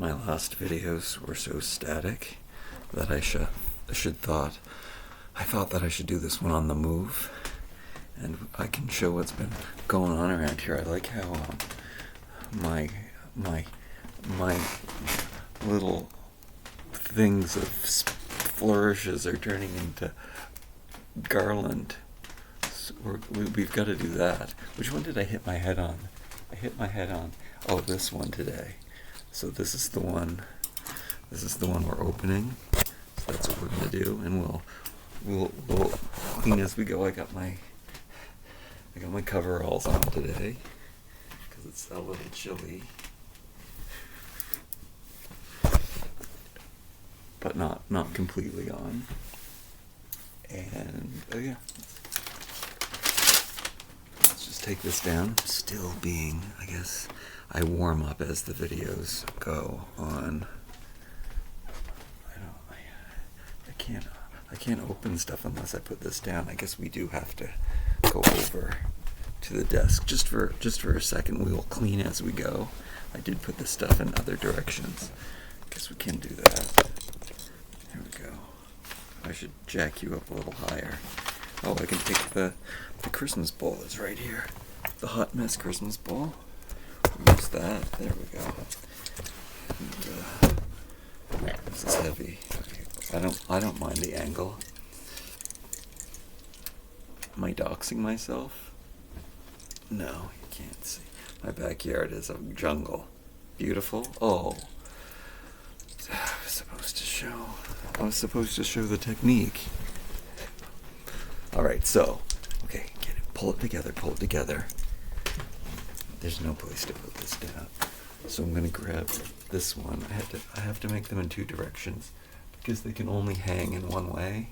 my last videos were so static that I thought that I should do this one on the move, and I can show what's been going on around here. I like how my little things of flourishes are turning into garland. So we've got to do that. Which one did I hit my head on? I hit my head on, oh, this one today. So this is the one we're opening. So that's what we're gonna do, and we'll clean as we go. I got my coveralls on today because it's a little chilly, but not completely on. And yeah, let's just take this down. Still being, I guess, I warm up as the videos go on. I can't open stuff unless I put this down. I guess we do have to go over to the desk just for a second. We will clean as we go. I did put the stuff in other directions. Guess we can do that. There we go. I should jack you up a little higher. Oh, I can take the Christmas bowl is right here. The Hot Mess Christmas bowl. Use that. There we go. And, this is heavy. Okay. I don't mind the angle. Am I doxing myself? No, you can't see. My backyard is a jungle. Beautiful. Oh. I was supposed to show the technique. Alright, so, okay, get it. Pull it together. There's no place to put this down. So I'm gonna grab this one. I have to make them in two directions because they can only hang in one way.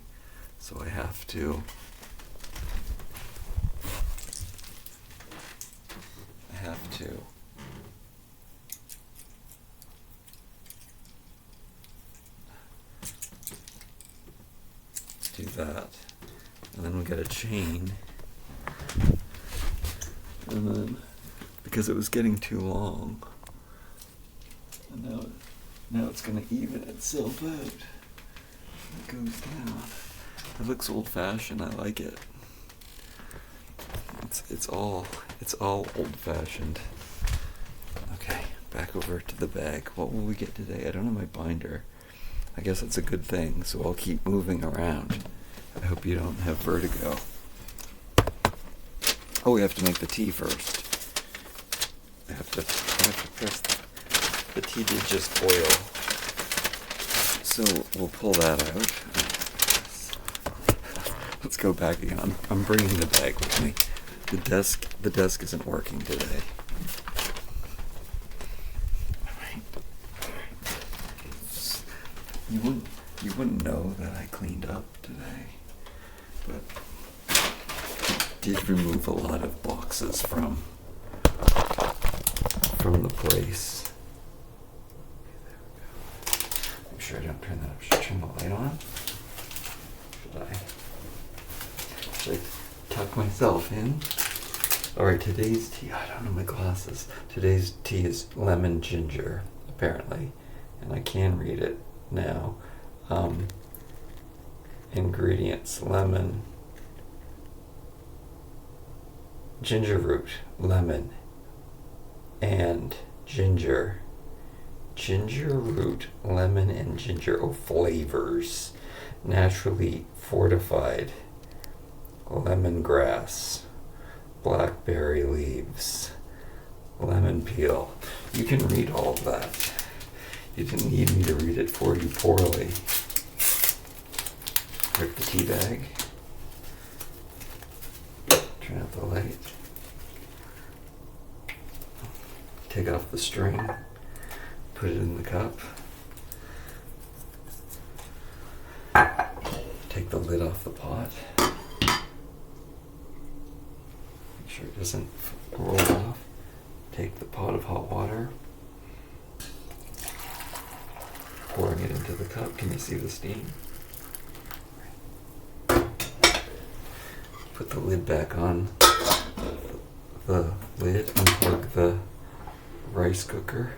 So I have to do that. And then we got a chain. And then, because it was getting too long, and now it's going to even itself out. It goes down. It looks old-fashioned. I like it. It's all old-fashioned. Okay, back over to the bag. What will we get today? I don't have my binder. I guess it's a good thing, so I'll keep moving around. I hope you don't have vertigo. Oh, we have to make the tea first. I have to press the tea did just boil. So we'll pull that out. Let's go back again. I'm bringing the bag with me. The desk isn't working today. You wouldn't know that I cleaned up today, but I did remove a lot of boxes from the place. Okay, there we go. Make sure I don't turn that up. Should I turn the light on? Should I tuck myself in? Alright, today's tea, I don't know my glasses. Today's tea is lemon ginger, apparently. And I can read it now. Ingredients: lemon, ginger root, lemon, and ginger. Ginger root, lemon, and ginger. Oh, flavors. Naturally fortified. Lemongrass, blackberry leaves, lemon peel. You can read all of that. You didn't need me to read it for you poorly. Rip the tea bag. Turn out the light. Take off the string. Put it in the cup. Take the lid off the pot. Make sure it doesn't roll off. Take the pot of hot water. Pouring it into the cup. Can you see the steam? Put the lid back on the lid. Unplug the rice cooker.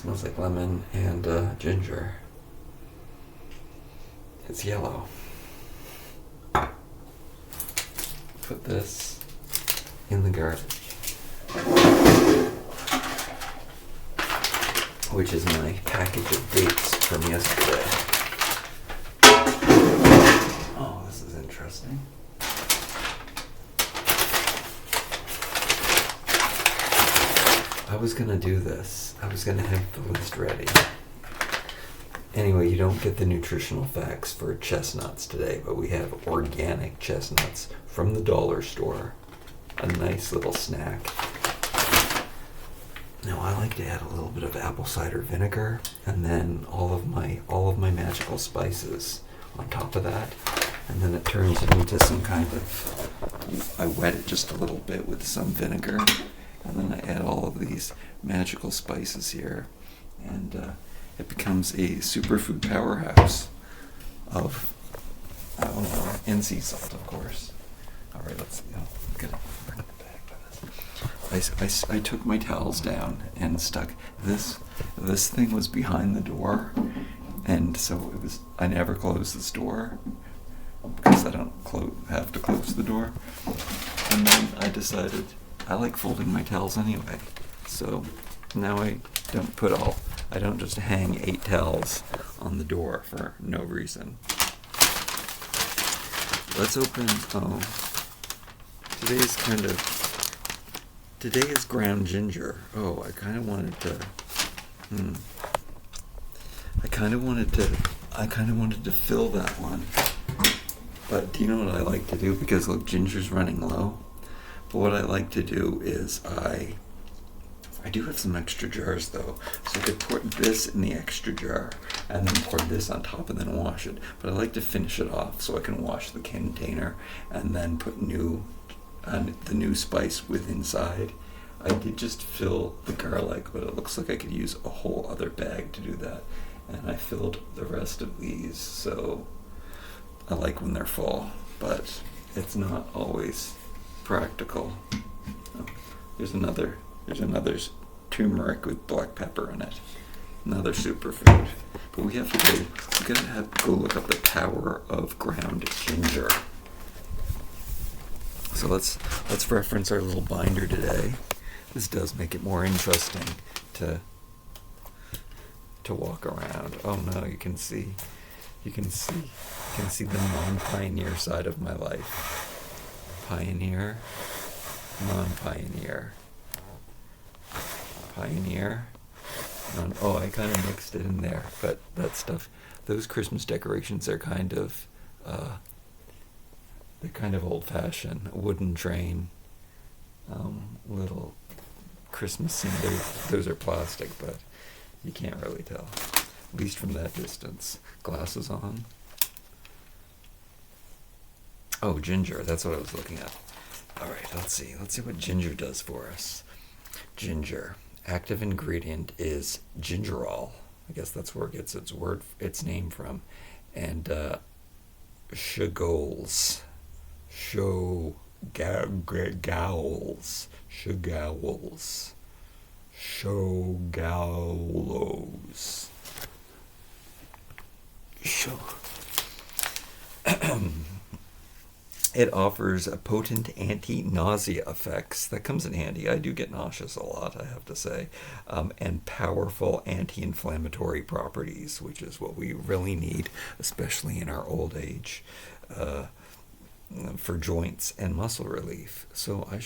smells like lemon and ginger. It's yellow. Put this in the garden, which is my package of dates from yesterday. Oh, this is interesting. I was gonna do this. I was gonna have the list ready. Anyway, you don't get the nutritional facts for chestnuts today, but we have organic chestnuts from the dollar store. A nice little snack. Now I like to add a little bit of apple cider vinegar and then all of my magical spices on top of that. And then it turns it into some kind of, I wet it just a little bit with some vinegar. And then I add all of these magical spices here. And it becomes a superfood powerhouse of, I don't know, NC salt, of course. All right, let's get it. Bring it back to this. I took my towels down and stuck this. This thing was behind the door, and so it was. I never close this door because I don't have to close the door. And then I decided I like folding my towels anyway, so now I don't just hang 8 towels on the door for no reason. Let's open, today is ground ginger. Oh, I kind of wanted to fill that one. But do you know what I like to do? Because look, ginger's running low. But what I like to do is I do have some extra jars though, so I could pour this in the extra jar and then pour this on top and then wash it. But I like to finish it off so I can wash the container and then put the new spice with inside. I did just fill the garlic, but it looks like I could use a whole other bag to do that. And I filled the rest of these, so I like when they're full, but it's not always practical. Oh, there's another turmeric with black pepper in it. Another superfood. But we gotta go look up the power of ground ginger. So let's reference our little binder today. This does make it more interesting to walk around. Oh no, you can see the non-pioneer side of my life. Pioneer, non-pioneer. Pioneer. Oh, I kind of mixed it in there, but that stuff, those Christmas decorations are kind of old-fashioned. A wooden train, little Christmas scene. Those are plastic, but you can't really tell, at least from that distance. Glasses on. Oh, ginger. That's what I was looking at. All right, let's see what ginger does for us. Ginger. Active ingredient is gingerol. I guess that's where it gets its name from. And shoggols. Shoggols. It offers a potent anti-nausea effects. That comes in handy. I do get nauseous a lot, I have to say. And powerful anti-inflammatory properties, which is what we really need, especially in our old age, for joints and muscle relief. So I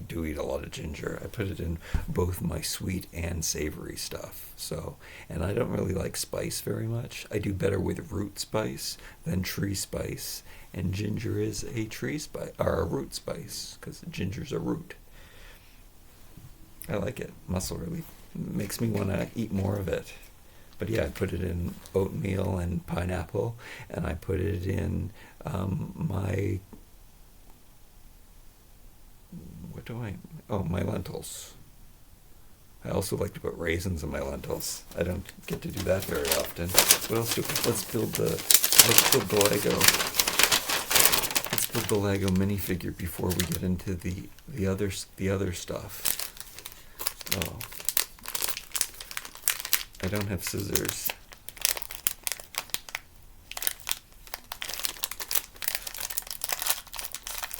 do eat a lot of ginger. I put it in both my sweet and savory stuff. So, and I don't really like spice very much. I do better with root spice than tree spice. And ginger is a tree spice, or a root spice, because ginger's a root. I like it. Muscle relief. It makes me want to eat more of it. But yeah, I put it in oatmeal and pineapple, and I put it in my lentils. I also like to put raisins in my lentils. I don't get to do that very often. What else let's build the Lego. Let's build the Lego minifigure before we get into the other stuff. Oh. I don't have scissors.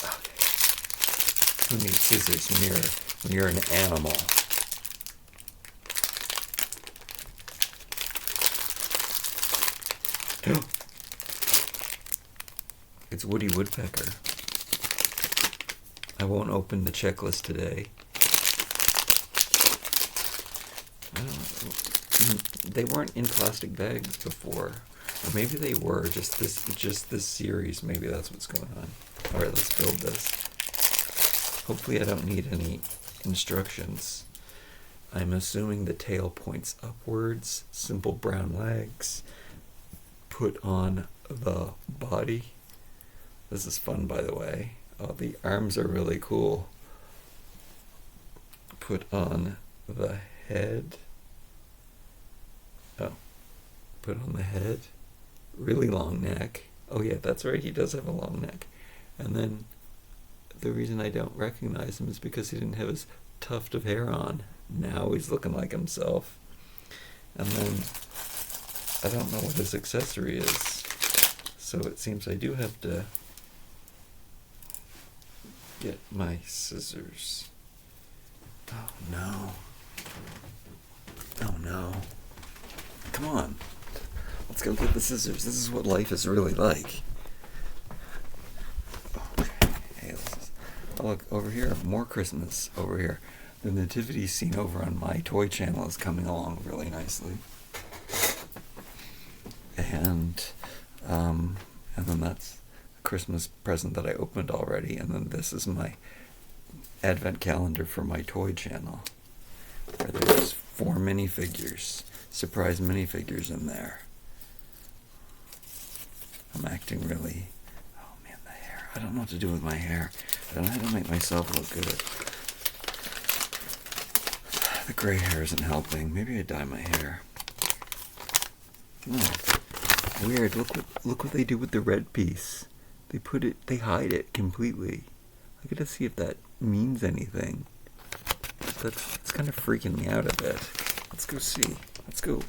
Okay. Who needs scissors when you're an animal? It's Woody Woodpecker. I won't open the checklist today. They weren't in plastic bags before, or maybe they were. Just this series. Maybe that's what's going on. All right, let's build this. Hopefully, I don't need any instructions. I'm assuming the tail points upwards. Simple brown legs. Put on the body. This is fun, by the way. Oh, the arms are really cool. Put on the head. Oh, put on the head. Really long neck. Oh yeah, that's right, he does have a long neck. And then the reason I don't recognize him is because he didn't have his tuft of hair on. Now he's looking like himself. And then I don't know what his accessory is. So it seems I do have to get my scissors. Oh no. Oh no. Come on. Let's go get the scissors. This is what life is really like. Okay. Hey, oh, look, over here. More Christmas over here. The nativity scene over on my toy channel is coming along really nicely. And then that's a Christmas present that I opened already. And then this is my advent calendar for my toy channel, where there's 4 minifigures, surprise minifigures in there. I'm acting really, oh man, the hair. I don't know what to do with my hair. I don't know how to make myself look good. The gray hair isn't helping. Maybe I dye my hair. Oh, weird. Look what they do with the red piece. They hide it completely. I gotta see if that means anything. It's kind of freaking me out a bit. Let's go see. Let's go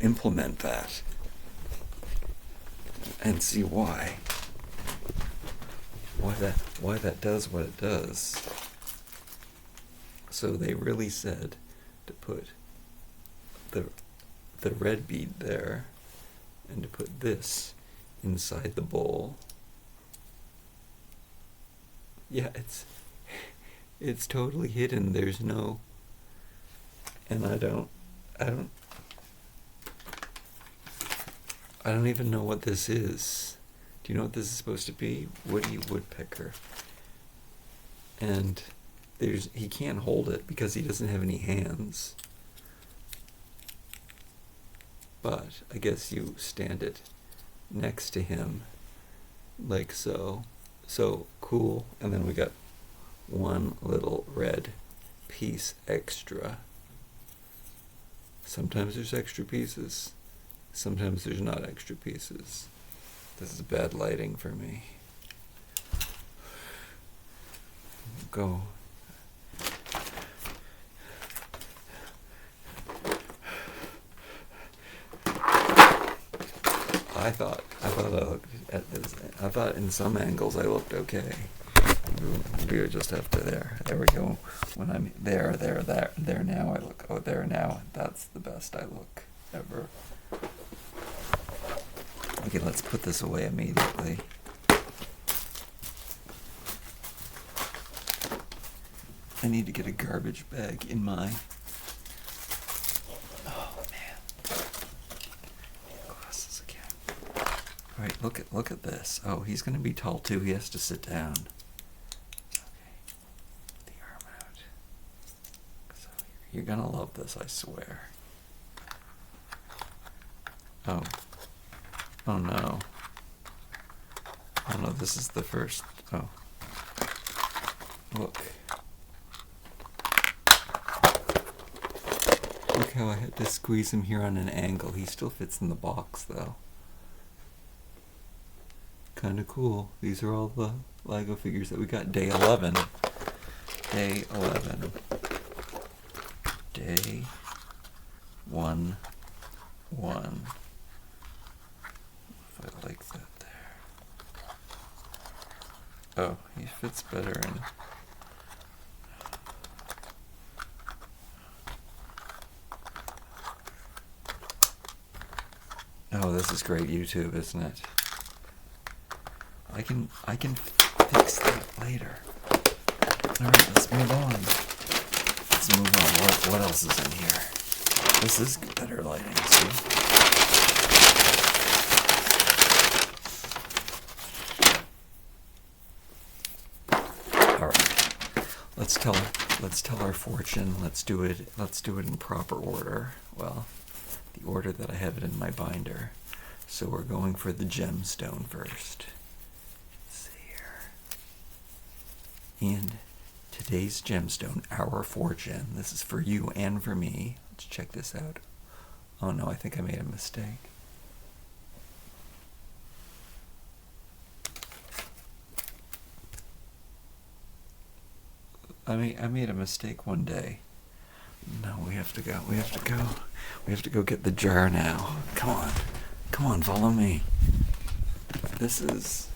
implement that. And see why that does what it does. So they really said to put the red bead there, and to put this inside the bowl. Yeah, it's totally hidden. There's no, and I don't even know what this is. Do you know what this is supposed to be? Woody Woodpecker. And he can't hold it because he doesn't have any hands. But I guess you stand it next to him, like so. So cool. And then we got one little red piece extra. Sometimes there's extra pieces. Sometimes there's not extra pieces. This is bad lighting for me. Go. I thought I looked at this. I thought in some angles I looked okay. We would just have to there we go. When I'm there now, I look, oh, there now. That's the best I look ever. Okay, let's put this away immediately. I need to get a garbage bag in my... Oh, man. Glasses again. Alright, look at this. Oh, he's going to be tall too. He has to sit down. Okay. The arm out. So you're going to love this, I swear. Oh. Oh no. Oh no, this is the first. Oh. Look. Look how I had to squeeze him here on an angle. He still fits in the box though. Kinda cool. These are all the Lego figures that we got. Day 11. Day 11. Day 1 one. If I like that there. Oh, he fits better in. Oh, this is great YouTube, isn't it? I can fix that later. Alright, let's move on. Let's move on. What else is in here? This is better lighting, see? Alright. Let's tell our fortune. Let's do it in proper order. Well, the order that I have it in my binder. So we're going for the gemstone first. Let's see here. And today's gemstone, our fortune. This is for you and for me. Let's check this out. Oh no, I think I made a mistake. I made a mistake one day. No, we have to go. We have to go get the jar now. Come on, follow me. This is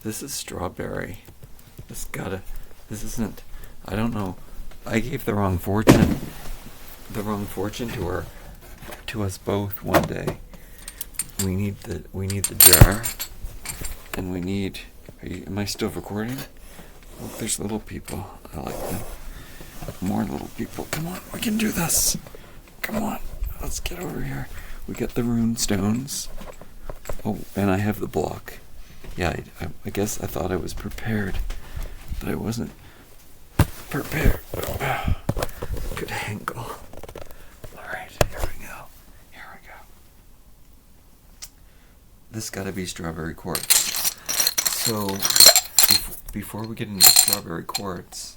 strawberry. This isn't, I don't know. I gave the wrong fortune to us both one day. We need the jar, and we need, am I still recording? Oh, there's little people. I like them. More little people. Come on, we can do this. Come on, let's get over here. We got the rune stones. Oh, and I have the block. Yeah, I guess I thought I was prepared, but I wasn't prepared. Good angle. Alright, here we go. This gotta be strawberry quartz. So, before we get into strawberry quartz,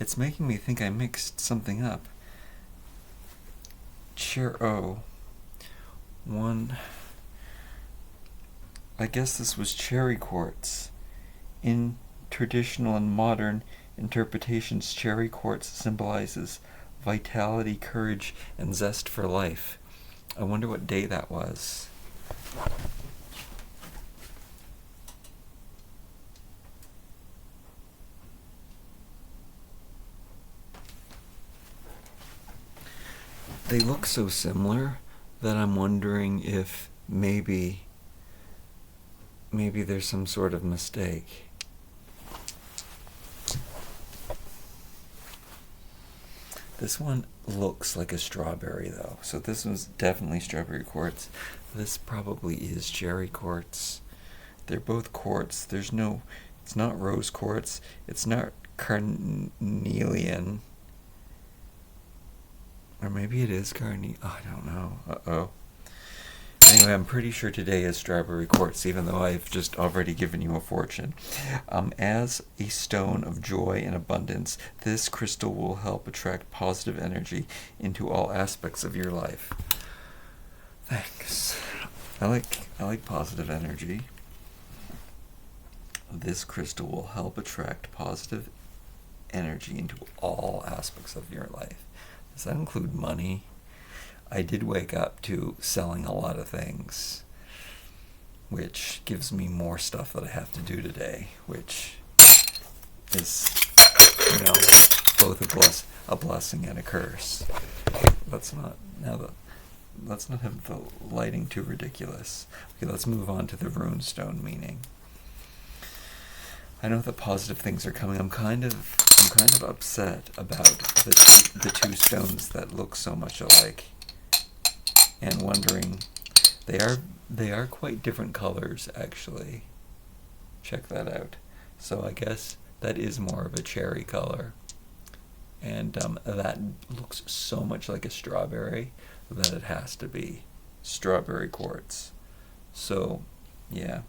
it's making me think I mixed something up. I guess this was cherry quartz. In traditional and modern interpretations, cherry quartz symbolizes vitality, courage, and zest for life. I wonder what day that was. They look so similar that I'm wondering if maybe there's some sort of mistake. This one looks like a strawberry though, so this one's definitely strawberry quartz. This probably is cherry quartz. They're both quartz. It's not rose quartz. It's not carnelian. Or maybe it is carnelian. Oh, I don't know. Uh-oh. Anyway, I'm pretty sure today is strawberry quartz, even though I've just already given you a fortune. As a stone of joy and abundance, this crystal will help attract positive energy into all aspects of your life. Thanks. I like positive energy. This crystal will help attract positive energy into all aspects of your life. Does that include money? I did wake up to selling a lot of things, which gives me more stuff that I have to do today, which is, both a blessing and a curse. Let's not have the lighting too ridiculous. Okay, let's move on to the runestone meaning. I know that positive things are coming. I'm kind of upset about the two stones that look so much alike, and wondering, they are quite different colors actually. Check that out. So I guess that is more of a cherry color, and that looks so much like a strawberry that it has to be strawberry quartz. So yeah.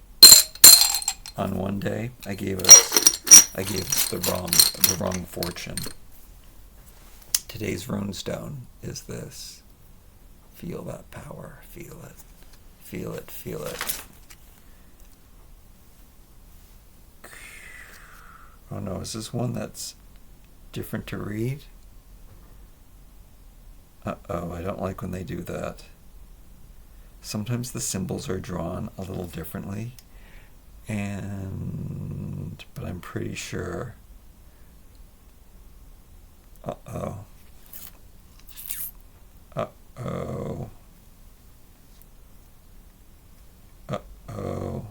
on one day, I gave us the wrong fortune. Today's runestone is this. Feel that power. Feel it. Feel it. Feel it. Oh no, is this one that's different to read? Uh-oh, I don't like when they do that. Sometimes the symbols are drawn a little differently, but I'm pretty sure. Uh-oh. Uh-oh. Uh-oh.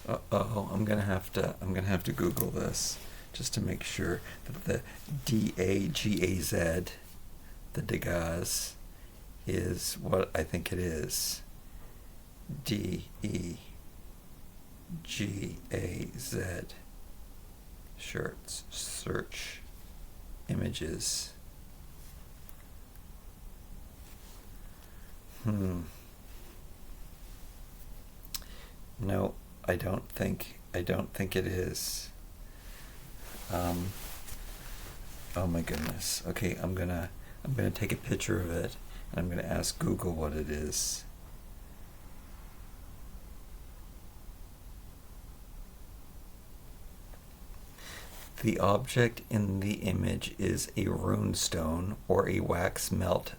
Uh-oh. I'm gonna have to Google this just to make sure that the D-A-G-A-Z, the Degas, is what I think it is. D-E-G-A-Z. Shirts. Search. Images. No, I don't think it is. Oh my goodness. Okay, I'm gonna take a picture of it and I'm gonna ask Google what it is. The object in the image is a runestone or a wax melt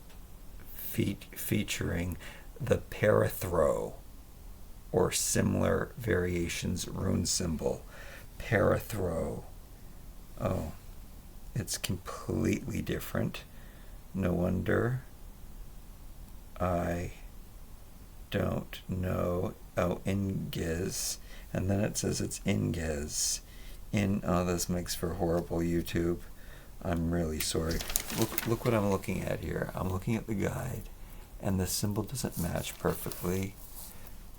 featuring the parathro or similar variations rune symbol. Parathro. Oh, it's completely different. No wonder. I don't know. Oh, Inges. And then it says it's Inges. Oh, this makes for horrible YouTube. I'm really sorry. Look what I'm looking at here. I'm looking at the guide, and the symbol doesn't match perfectly,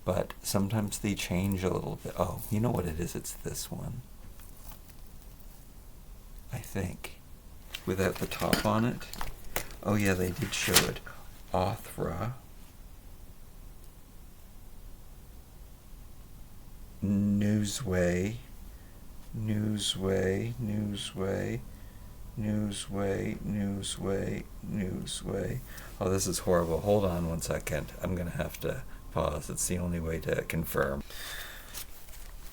but sometimes they change a little bit. Oh, you know what it is? It's this one, I think, without the top on it. Oh yeah, they did show it. Othra. Newsway. Oh, this is horrible. Hold on 1 second. I'm going to have to pause. It's the only way to confirm.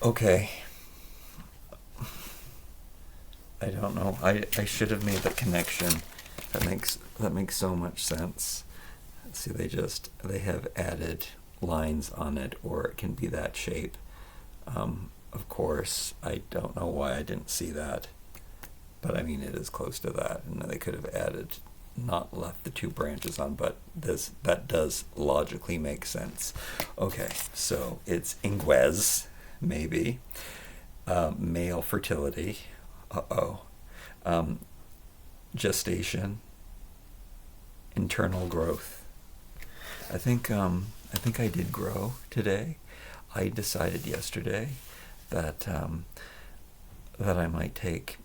Okay. I don't know. I should have made the connection. That makes so much sense. See, they have added lines on it, or it can be that shape. Of course, I don't know why I didn't see that, but I mean, it is close to that, and they could have added, not left the two branches on, but that does logically make sense. Okay, so it's Inguez, maybe. Male fertility. Gestation. Internal growth. I think I did grow today. I decided yesterday that I might take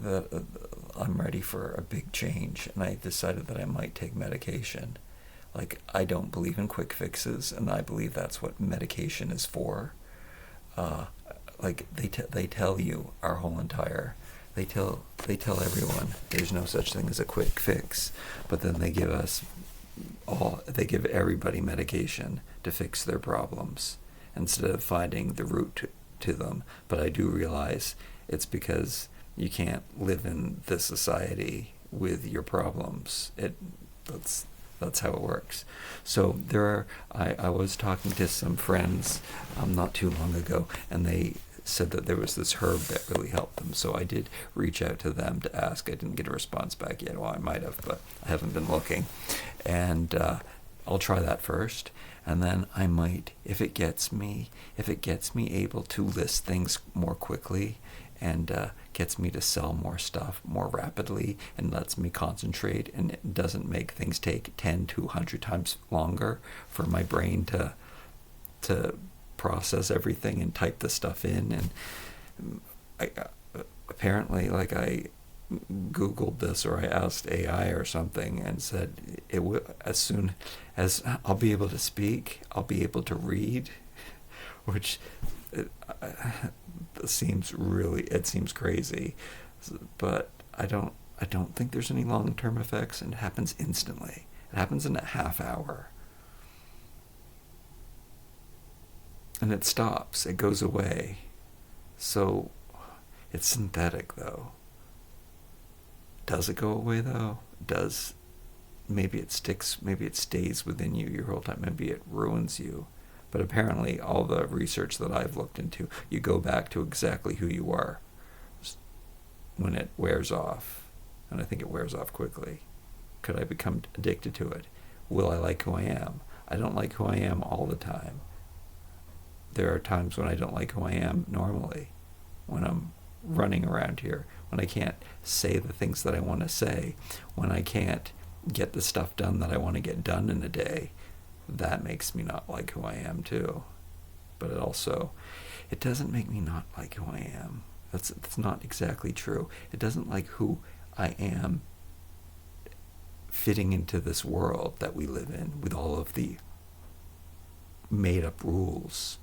I'm ready for a big change, and I decided that I might take medication. Like, I don't believe in quick fixes, and I believe that's what medication is for. Like they tell you they tell everyone there's no such thing as a quick fix, but then they give everybody medication to fix their problems instead of finding the root to them. But I do realize it's because you can't live in this society with your problems. That's how it works. So I was talking to some friends not too long ago, and they said that there was this herb that really helped them. So I did reach out to them to ask. I didn't get a response back yet. Well, I might have, but I haven't been looking. And I'll try that first, and then I might, if it gets me able to list things more quickly, and gets me to sell more stuff more rapidly, and lets me concentrate, and it doesn't make things take 10 to 100 times longer for my brain to process everything and type the stuff in. And apparently, like, I Googled this, or I asked AI or something, and said it will, as soon as I'll be able to speak, I'll be able to read, which it seems crazy, but I don't think there's any long-term effects, and it happens instantly. It happens in a half hour. And it stops. It goes away. So it's synthetic, though. Does it go away, though? Maybe it sticks, maybe it stays within you your whole time. Maybe it ruins you. But apparently all the research that I've looked into, you go back to exactly who you are when it wears off. And I think it wears off quickly. Could I become addicted to it? Will I like who I am? I don't like who I am all the time. There are times when I don't like who I am normally, when I'm running around here, when I can't say the things that I want to say, when I can't get the stuff done that I want to get done in a day. That makes me not like who I am too. But it doesn't make me not like who I am. That's not exactly true. It doesn't like who I am fitting into this world that we live in with all of the made up rules.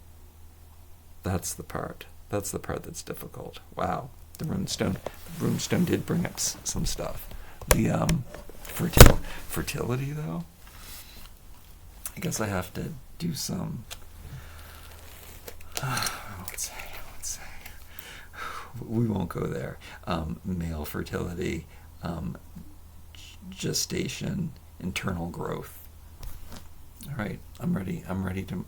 That's the part that's difficult. Wow, the runestone did bring up some stuff. The fertility, though, I guess I have to do some I won't say we won't go there. Male fertility, gestation, internal growth. All right, I'm ready to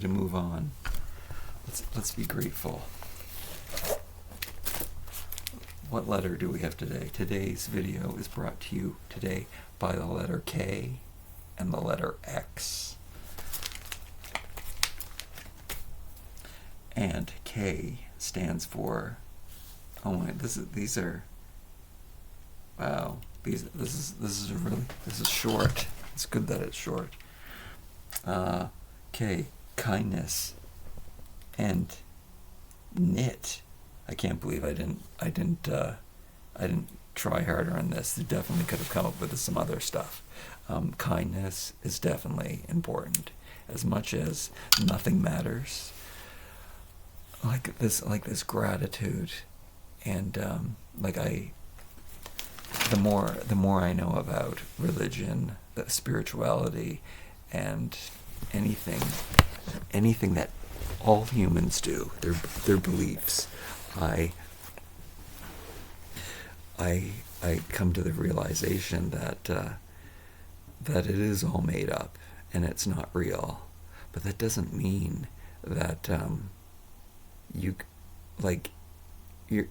move on. Let's be grateful. What letter do we have today? Today's video is brought to you today by the letter K and the letter X. And K stands for, oh my, this is short. It's good that it's short. K, kindness, and knit. I can't believe I didn't try harder on this. I definitely could have come up with some other stuff. Kindness is definitely important, as much as nothing matters. Like this gratitude, and the more I know about religion, spirituality, and anything that all humans do, their beliefs, I come to the realization that it is all made up and it's not real. But that doesn't mean that you're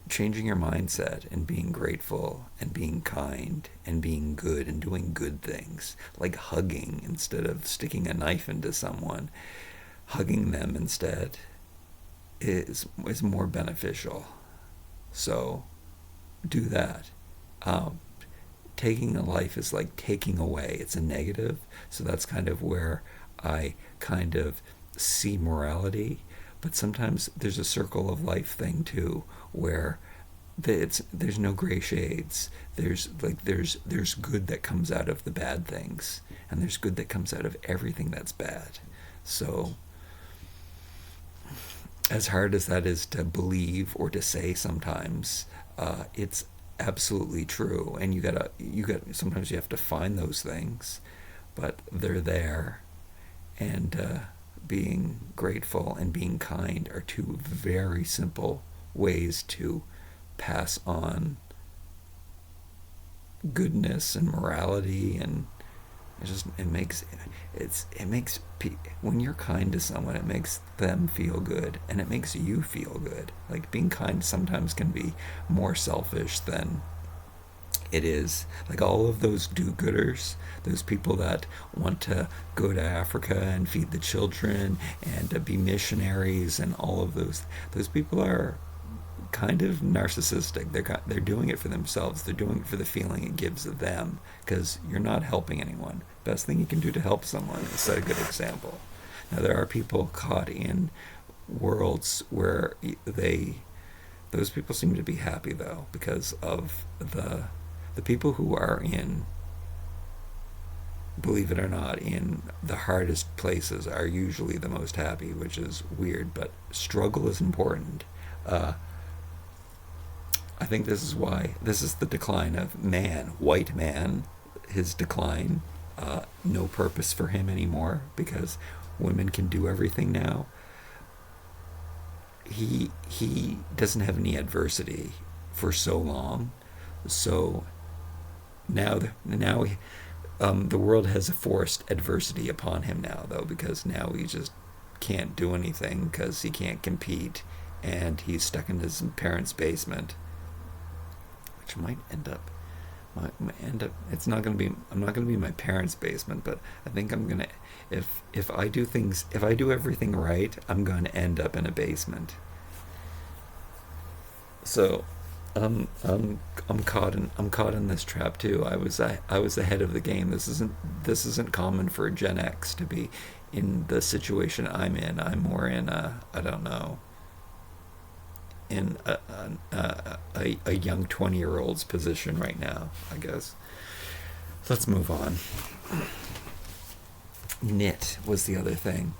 changing your mindset and being grateful and being kind and being good and doing good things, like hugging instead of sticking a knife into someone. Hugging them instead is more beneficial. So do that. Taking a life is like taking away. It's a negative. So that's kind of where I kind of see morality. But sometimes there's a circle of life thing too, where there's no gray shades. There's good that comes out of the bad things, and there's good that comes out of everything that's bad. So as hard as that is to believe or to say sometimes, it's absolutely true. And you gotta sometimes you have to find those things, but they're there. And being grateful and being kind are two very simple ways to pass on goodness and morality, and it makes when you're kind to someone, it makes them feel good, and it makes you feel good. Like, being kind sometimes can be more selfish than it is. Like, all of those do-gooders, those people that want to go to Africa and feed the children and be missionaries, and all of those people are kind of narcissistic. They're doing it for themselves. They're doing it for the feeling it gives them, because you're not helping anyone. Best thing you can do to help someone is set a good example. Now, there are people caught in worlds where those people seem to be happy, though, because of the people who are in believe it or not, in the hardest places are usually the most happy, which is weird, but struggle is important. I think this is why, this is the decline of man, white man, his decline, no purpose for him anymore because women can do everything now. He doesn't have any adversity for so long, so now the world has forced adversity upon him now, though, because now he just can't do anything because he can't compete, and he's stuck in his parents' basement, which might end up. It's not gonna be. I'm not gonna be in my parents' basement, but I think I'm gonna. If I do things, if I do everything right, I'm gonna end up in a basement. So, I'm caught in this trap too. I was ahead of the game. This isn't common for Gen X to be in the situation I'm in. I'm more in I don't know, in a young 20-year-old's position right now, I guess. Let's move on. Knit was the other thing.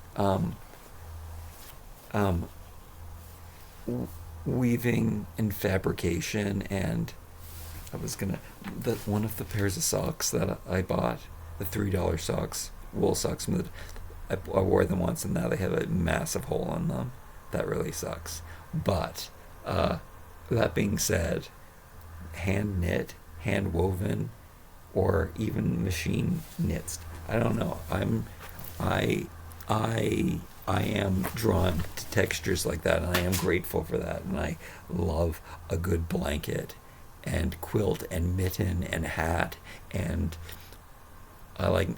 Weaving and fabrication, and I was gonna, that one of the pairs of socks that I bought, the $3 socks, wool socks, I wore them once and now they have a massive hole in them. That really sucks. But that being said, hand knit, hand woven, or even machine knits, I don't know. I am drawn to textures like that, and I am grateful for that. And I love a good blanket and quilt and mitten and hat, and I like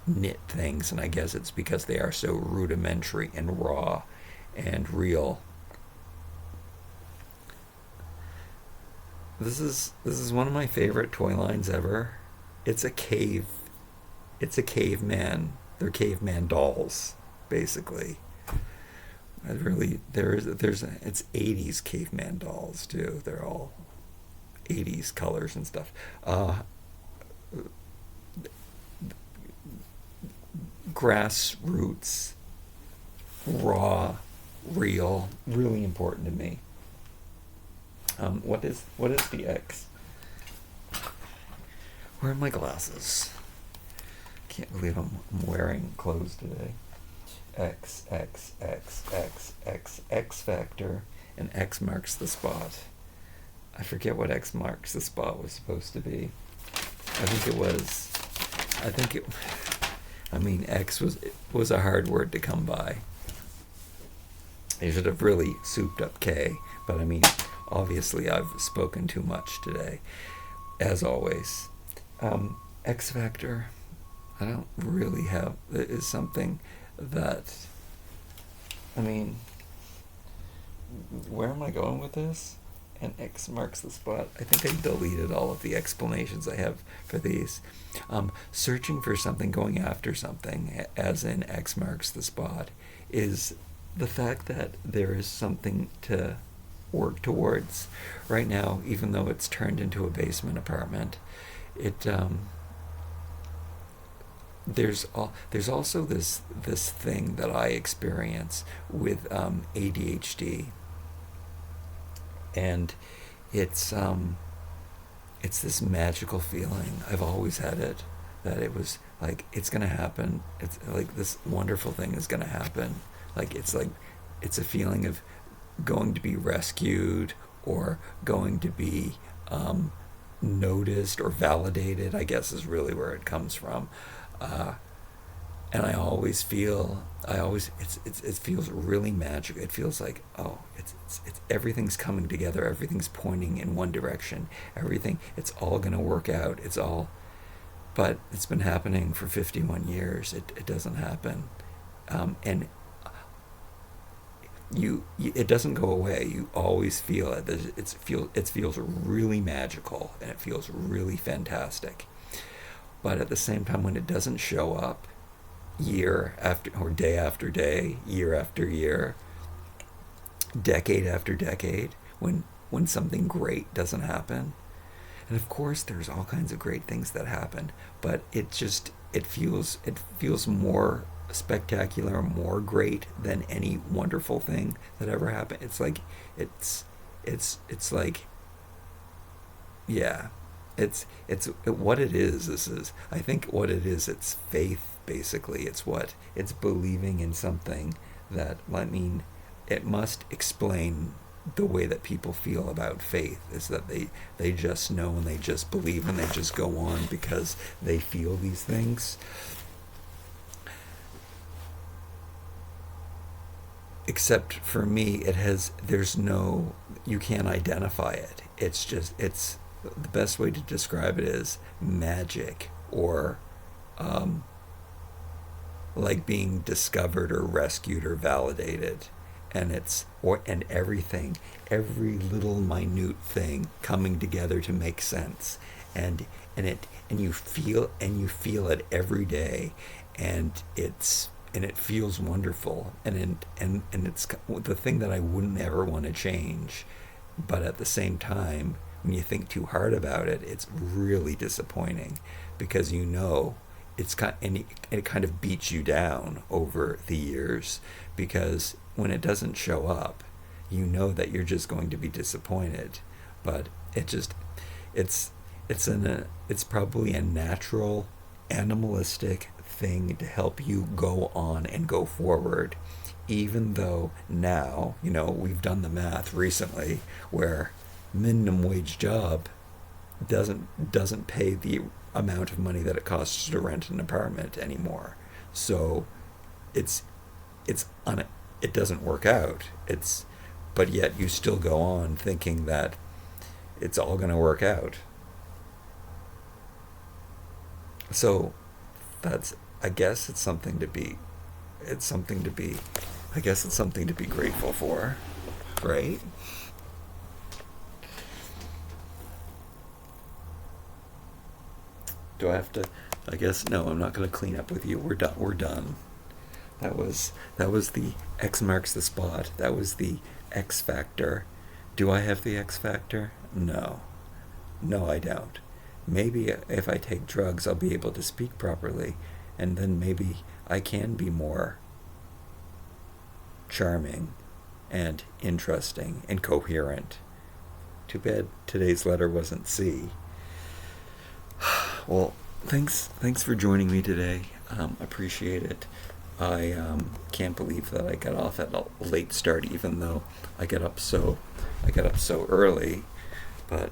knit things, and I guess it's because they are so rudimentary and raw and real. This is one of my favorite toy lines ever. It's a caveman. They're caveman dolls, basically. It's 80s caveman dolls too. They're all 80s colors and stuff. Grassroots, raw, real, really important to me. What is the X? Where are my glasses? Can't believe I'm wearing clothes today. X factor, and X marks the spot. I forget what X marks the spot was supposed to be. X was a hard word to come by. They should have really souped up K, but obviously I've spoken too much today, as always. X factor, I don't really have, it is something that, where am I going with this? And X marks the spot. I think I deleted all of the explanations I have for these. Searching for something, going after something, as in X marks the spot, is the fact that there is something to work towards. Right now, even though it's turned into a basement apartment, there's also this thing that I experience with ADHD, and it's this magical feeling. I've always had it, that it was like, it's gonna happen. It's like this wonderful thing is gonna happen. It's a feeling of going to be rescued, or going to be noticed or validated, I guess, is really where it comes from. And it feels really magical. It feels like, it's everything's coming together, everything's pointing in one direction, it's all gonna work out, but it's been happening for 51 years. It doesn't happen, and it doesn't go away. You always feel it. It feels really magical, and it feels really fantastic. But at the same time, when it doesn't show up year after, or day after day, year after year, decade after decade, when something great doesn't happen, And of course, there's all kinds of great things that happen, but it feels more spectacular, more great than any wonderful thing that ever happened. It's like, yeah, what it is. This is, I think, what it is. It's faith, basically. It's believing in something that, I mean, it must explain the way that people feel about faith, is that they just know and they just believe and they just go on because they feel these things. Except for me, you can't identify it. It's the best way to describe it is magic, or like being discovered or rescued or validated. And every little minute thing coming together to make sense. And you feel it every day, and it feels wonderful, and it's the thing that I wouldn't ever want to change. But at the same time, when you think too hard about it, it's really disappointing, because it kind of beats you down over the years, because when it doesn't show up, you know that you're just going to be disappointed. But it's probably a natural, animalistic thing to help you go on and go forward. Even though now, we've done the math recently where minimum wage job doesn't pay the amount of money that it costs to rent an apartment anymore. So it doesn't work out. But yet you still go on thinking that it's all going to work out. So I guess it's something to be grateful for, right? Do I have to? I guess no. I'm not going to clean up with you. We're done. That was the X marks the spot. That was the X factor. Do I have the X factor? No, I don't. Maybe if I take drugs, I'll be able to speak properly, and then maybe I can be more charming and interesting and coherent. Too bad today's letter wasn't C. Well, thanks for joining me today. Appreciate it. I can't believe that I got off at a late start, even though I got up so early. But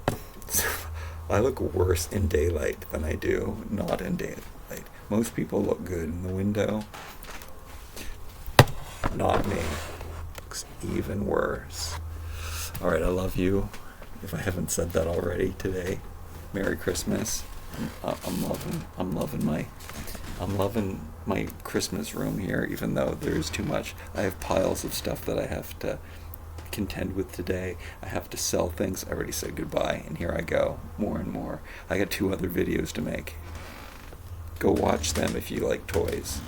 I look worse in daylight than I do not in daylight. Most people look good in the window. Not me. Looks even worse. All right, I love you. If I haven't said that already today, Merry Christmas. I'm loving my Christmas room here, even though there's too much. I have piles of stuff that I have to contend with today. I have to sell things. I already said goodbye, and here I go, more and more. I got 2 other videos to make. Go watch them if you like toys.